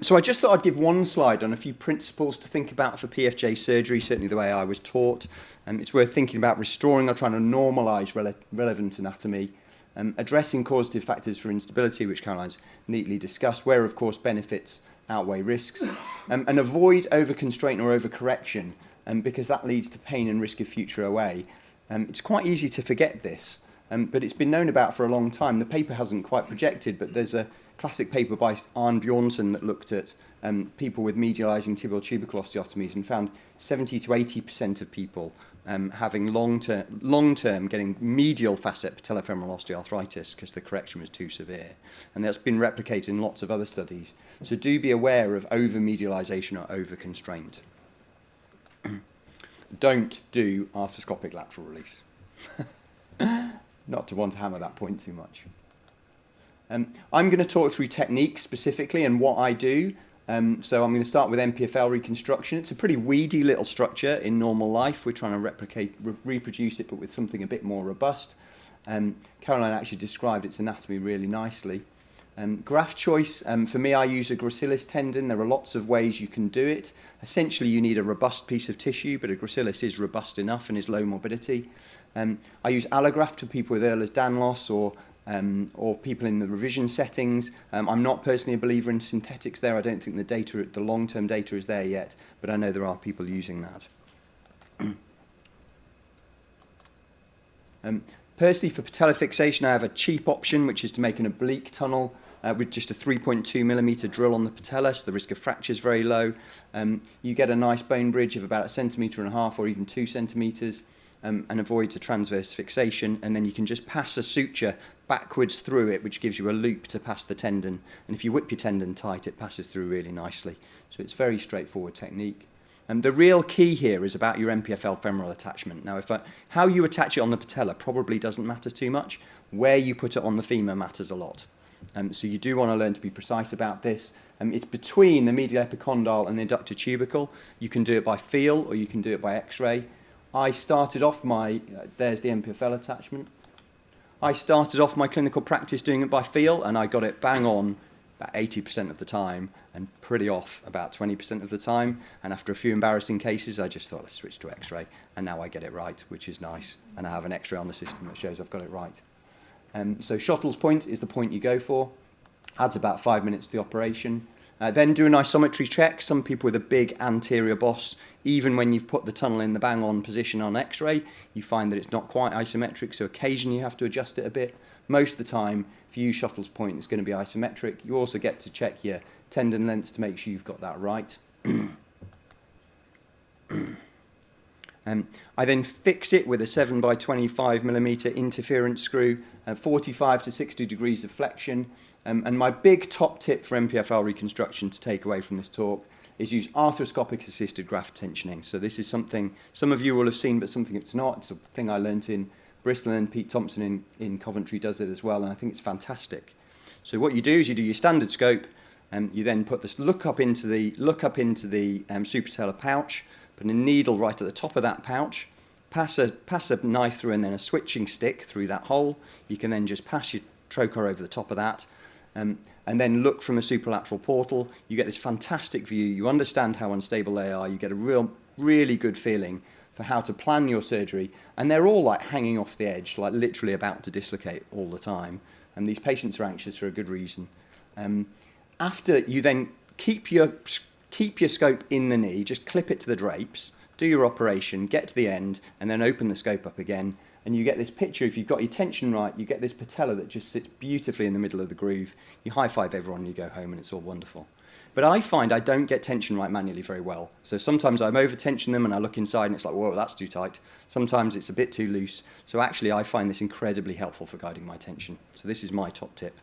So I just thought I'd give one slide on a few principles to think about for PFJ surgery, certainly the way I was taught. It's worth thinking about restoring or trying to normalise relevant anatomy, addressing causative factors for instability, which Caroline's neatly discussed, where, of course, benefits outweigh risks, and avoid over-constraint or over-correction, because that leads to pain and risk of future OA. It's quite easy to forget this, but it's been known about for a long time. The paper hasn't quite projected, but there's a classic paper by Arne Bjornsson that looked at people with medialising tibial tubercle osteotomies and found 70 to 80% of people having long-term getting medial facet patellofemoral osteoarthritis because the correction was too severe. And that's been replicated in lots of other studies. So do be aware of over-medialisation or over-constraint. Don't do arthroscopic lateral release. Not to want to hammer that point too much. I'm going to talk through techniques specifically and what I do. So I'm going to start with MPFL reconstruction. It's a pretty weedy little structure in normal life. We're trying to reproduce it, but with something a bit more robust. Caroline actually described its anatomy really nicely. Graft choice, for me, I use a gracilis tendon. There are lots of ways you can do it. Essentially, you need a robust piece of tissue, but a gracilis is robust enough and is low morbidity. I use allograft for people with Ehlers-Danlos or people in the revision settings. I'm not personally a believer in synthetics there. I don't think the long-term data is there yet, but I know there are people using that. Personally, for patella fixation, I have a cheap option, which is to make an oblique tunnel with just a 3.2 millimeter drill on the patella, so the risk of fracture is very low. You get a nice bone bridge of about 1.5 centimeters or even 2 centimeters, and avoids a transverse fixation, and then you can just pass a suture backwards through it, which gives you a loop to pass the tendon. And if you whip your tendon tight, it passes through really nicely. So it's a very straightforward technique. The real key here is about your MPFL femoral attachment. Now, how you attach it on the patella probably doesn't matter too much. Where you put it on the femur matters a lot. So you do want to learn to be precise about this. It's between the medial epicondyle and the adductor tubercle. You can do it by feel or you can do it by X-ray. I started off there's the MPFL attachment. I started off my clinical practice doing it by feel, and I got it bang on about 80% of the time and pretty off about 20% of the time. And after a few embarrassing cases, I just thought, let's switch to X-ray. And now I get it right, which is nice. And I have an X-ray on the system that shows I've got it right. So Schottle's point is the point you go for. Adds about 5 minutes to the operation. Then do an isometry check. Some people with a big anterior boss, even when you've put the tunnel in the bang-on position on X-ray, you find that it's not quite isometric, so occasionally you have to adjust it a bit. Most of the time, if you use Schottle's point, it's going to be isometric. You also get to check your tendon lengths to make sure you've got that right. I then fix it with a 7 by 25 millimeter interference screw, 45 to 60 degrees of flexion. And my big top tip for MPFL reconstruction to take away from this talk is use arthroscopic assisted graft tensioning. So this is something some of you will have seen, but something it's not. It's a thing I learnt in Bristol, and Pete Thompson in Coventry does it as well, and I think it's fantastic. So what you do is you do your standard scope, and you then put this look up into the supratellar pouch, put a needle right at the top of that pouch, pass a knife through, and then a switching stick through that hole. You can then just pass your trocar over the top of that, and then look from a superlateral portal. You get this fantastic view. You understand how unstable they are. You get a really good feeling for how to plan your surgery. And they're all like hanging off the edge, like literally about to dislocate all the time. And these patients are anxious for a good reason. After you then keep your scope in the knee, just clip it to the drapes, do your operation, get to the end, and then open the scope up again. And you get this picture, if you've got your tension right, you get this patella that just sits beautifully in the middle of the groove. You high-five everyone and you go home and it's all wonderful. But I find I don't get tension right manually very well. So sometimes I'm over-tension them and I look inside and it's like, whoa, that's too tight. Sometimes it's a bit too loose. So actually I find this incredibly helpful for guiding my tension. So this is my top tip.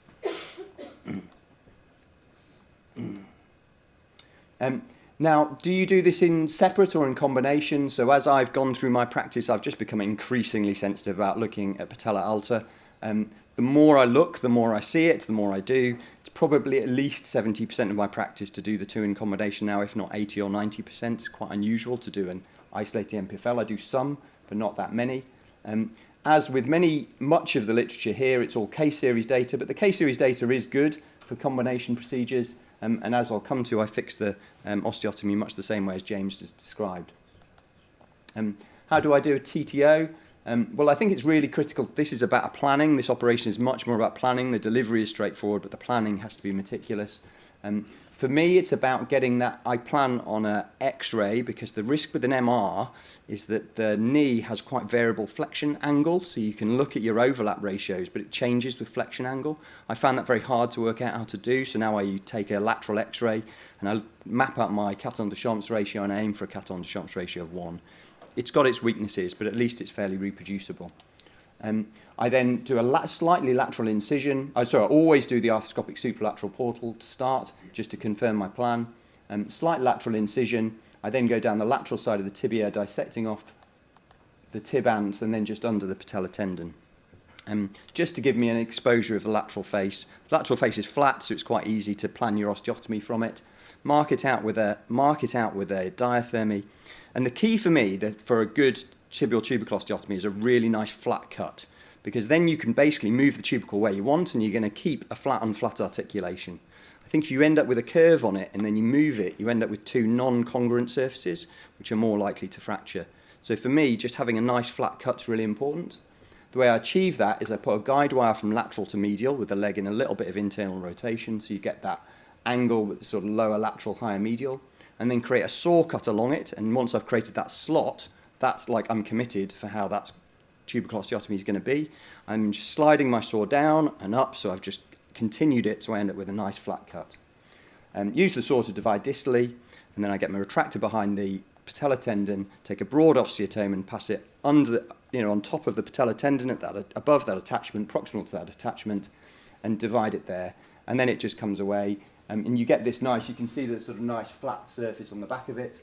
Now, do you do this in separate or in combination? So as I've gone through my practice, I've just become increasingly sensitive about looking at patella alta. The more I look, the more I see it, the more I do. It's probably at least 70% of my practice to do the two in combination now, if not 80 or 90%. It's quite unusual to do an isolated MPFL. I do some, but not that many. As with much of the literature here, it's all case series data, but the case series data is good for combination procedures. and as I'll come to, I fix the osteotomy much the same way as James just described. How do I do a TTO? Well, I think it's really critical. This is about planning. This operation is much more about planning. The delivery is straightforward, but the planning has to be meticulous. For me, it's about getting that. I plan on an X-ray because the risk with an MR is that the knee has quite variable flexion angle, so you can look at your overlap ratios, but it changes with flexion angle. I found that very hard to work out how to do, so now I take a lateral X-ray and I map out my Caton de Champs ratio and I aim for a Caton de Champs ratio of 1. It's got its weaknesses, but at least it's fairly reproducible. I then do a slightly lateral incision. I always do the arthroscopic superlateral portal to start, just to confirm my plan. Slight lateral incision. I then go down the lateral side of the tibia, dissecting off the tib ants and then just under the patella tendon. Just to give me an exposure of the lateral face. The lateral face is flat, so it's quite easy to plan your osteotomy from it. Mark it out with a diathermy. And the key for me, for a good tibial tubercle osteotomy, is a really nice flat cut, because then you can basically move the tubercle where you want and you're going to keep a flat on flat articulation. I think if you end up with a curve on it and then you move it, you end up with two non-congruent surfaces, which are more likely to fracture. So for me, just having a nice flat cut's really important. The way I achieve that is I put a guide wire from lateral to medial with the leg in a little bit of internal rotation, so you get that angle with sort of lower lateral, higher medial, and then create a saw cut along it. And once I've created that slot, that's like I'm committed for how that tubercle osteotomy is going to be. I'm just sliding my saw down and up, so I've just continued it, so I end up with a nice flat cut. Use the saw to divide distally, and then I get my retractor behind the patella tendon, take a broad osteotome and pass it under, on top of the patella tendon, above that attachment, proximal to that attachment, and divide it there. And then it just comes away, and you get this nice, you can see the sort of nice flat surface on the back of it.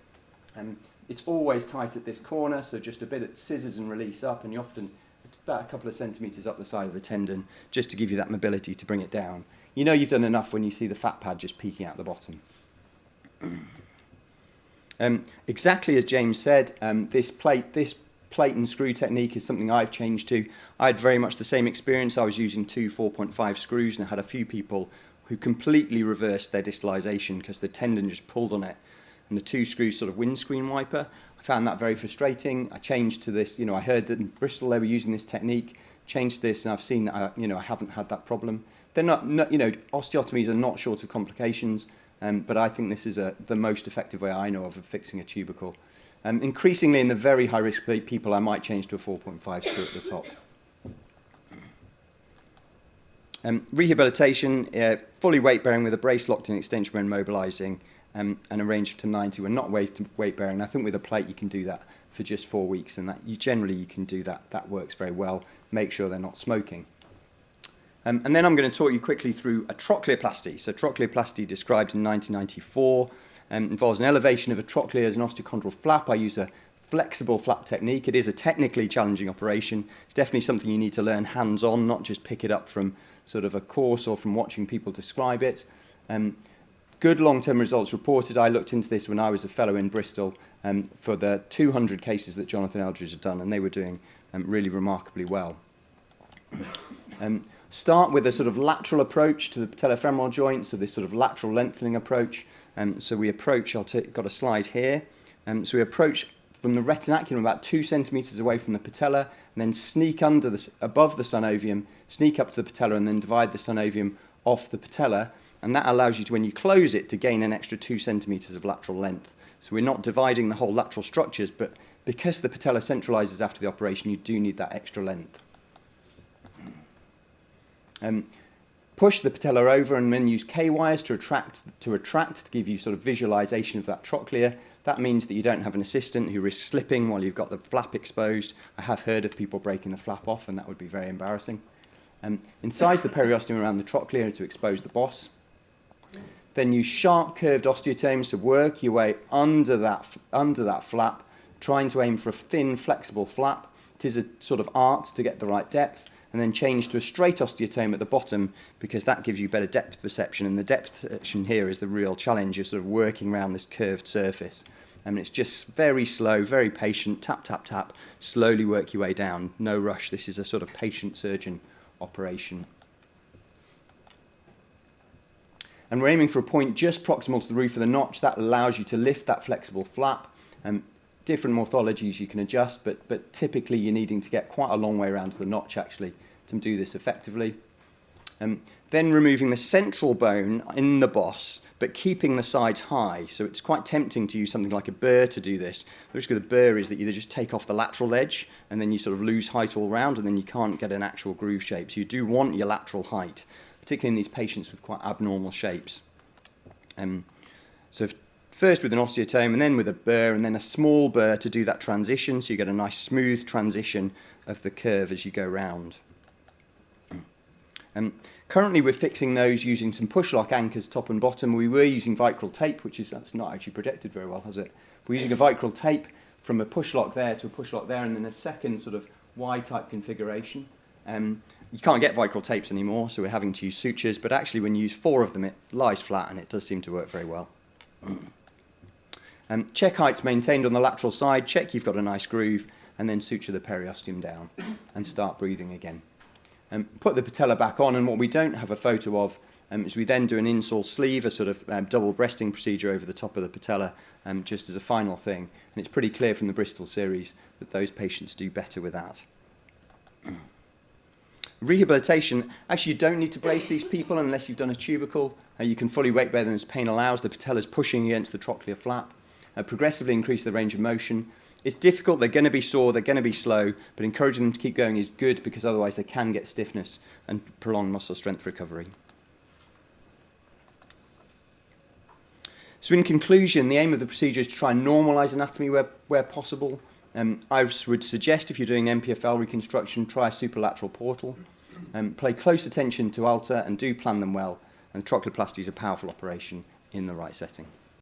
It's always tight at this corner, so just a bit of scissors and release up, and you often, it's about a couple of centimetres up the side of the tendon, just to give you that mobility to bring it down. You know you've done enough when you see the fat pad just peeking out the bottom. Exactly as James said, this plate and screw technique is something I've changed to. I had very much the same experience. I was using two 4.5 screws, and I had a few people who completely reversed their distalization because the tendon just pulled on it. And the two screws sort of windscreen wiper. I found that very frustrating. I changed to this, I heard that in Bristol they were using this technique, changed to this, and I've seen that, I haven't had that problem. They're not, osteotomies are not short of complications, but I think this is the most effective way I know of fixing a tubercle. Increasingly in the very high risk people, I might change to a 4.5 screw at the top. Rehabilitation, fully weight bearing with a brace locked in extension when mobilizing. And arranged to 90. We're not weight bearing. I think with a plate you can do that for just 4 weeks, and that you can do that. That works very well. Make sure they're not smoking. And then I'm going to talk you quickly through a trochleoplasty. So trochleoplasty, described in 1994, involves an elevation of a trochlea as an osteochondral flap. I use a flexible flap technique. It is a technically challenging operation. It's definitely something you need to learn hands-on, not just pick it up from sort of a course or from watching people describe it. Good long-term results reported. I looked into this when I was a fellow in Bristol for the 200 cases that Jonathan Eldridge had done, and they were doing really remarkably well. Start with a sort of lateral approach to the patellofemoral joint, so this sort of lateral lengthening approach. So we approach, got a slide here. So we approach from the retinaculum about 2 centimetres away from the patella, and then sneak above the synovium, sneak up to the patella, and then divide the synovium off the patella. And that allows you to, when you close it, to gain an extra 2 centimetres of lateral length. So we're not dividing the whole lateral structures, but because the patella centralises after the operation, you do need that extra length. Push the patella over and then use K-wires to retract, to give you sort of visualisation of that trochlea. That means that you don't have an assistant who risks slipping while you've got the flap exposed. I have heard of people breaking the flap off, and that would be very embarrassing. Incise the periosteum around the trochlea to expose the boss. Then use sharp curved osteotomes to work your way under that flap, trying to aim for a thin, flexible flap. It is a sort of art to get the right depth, and then change to a straight osteotome at the bottom, because that gives you better depth perception, and the depth perception here is the real challenge. You're sort of working around this curved surface. And it's just very slow, very patient, tap, tap, tap, slowly work your way down. No rush. This is a sort of patient surgeon operation. And we're aiming for a point just proximal to the roof of the notch. That allows you to lift that flexible flap. Different morphologies you can adjust, but typically you're needing to get quite a long way around to the notch actually to do this effectively. Then removing the central bone in the boss, but keeping the sides high. So it's quite tempting to use something like a burr to do this. The risk of the burr is that you just take off the lateral edge and then you sort of lose height all round and then you can't get an actual groove shape. So you do want your lateral height, particularly in these patients with quite abnormal shapes. First with an osteotomy and then with a burr and then a small burr to do that transition so you get a nice smooth transition of the curve as you go round. Currently we're fixing those using some push lock anchors top and bottom. We were using vicryl tape, that's not actually protected very well, has it? We're using a vicryl tape from a push lock there to a push lock there and then a second sort of Y-type configuration. You can't get vicryl tapes anymore, so we're having to use sutures, but actually when you use 4 of them it lies flat and it does seem to work very well. Check height's maintained on the lateral side, check you've got a nice groove, and then suture the periosteum down and start breathing again. Put the patella back on, and what we don't have a photo of is we then do an insole sleeve, a sort of double breasting procedure over the top of the patella, just as a final thing. And it's pretty clear from the Bristol series that those patients do better with that. Rehabilitation, actually you don't need to brace these people unless you've done a tubercle. You can fully weight bear them as pain allows. The patella's pushing against the trochlear flap. Progressively increase the range of motion. It's difficult, they're going to be sore, they're going to be slow, but encouraging them to keep going is good because otherwise they can get stiffness and prolonged muscle strength recovery. So in conclusion, the aim of the procedure is to try and normalise anatomy where possible. I would suggest if you're doing MPFL reconstruction, try a superlateral portal. Pay close attention to alter and do plan them well. And trochleoplasty is a powerful operation in the right setting.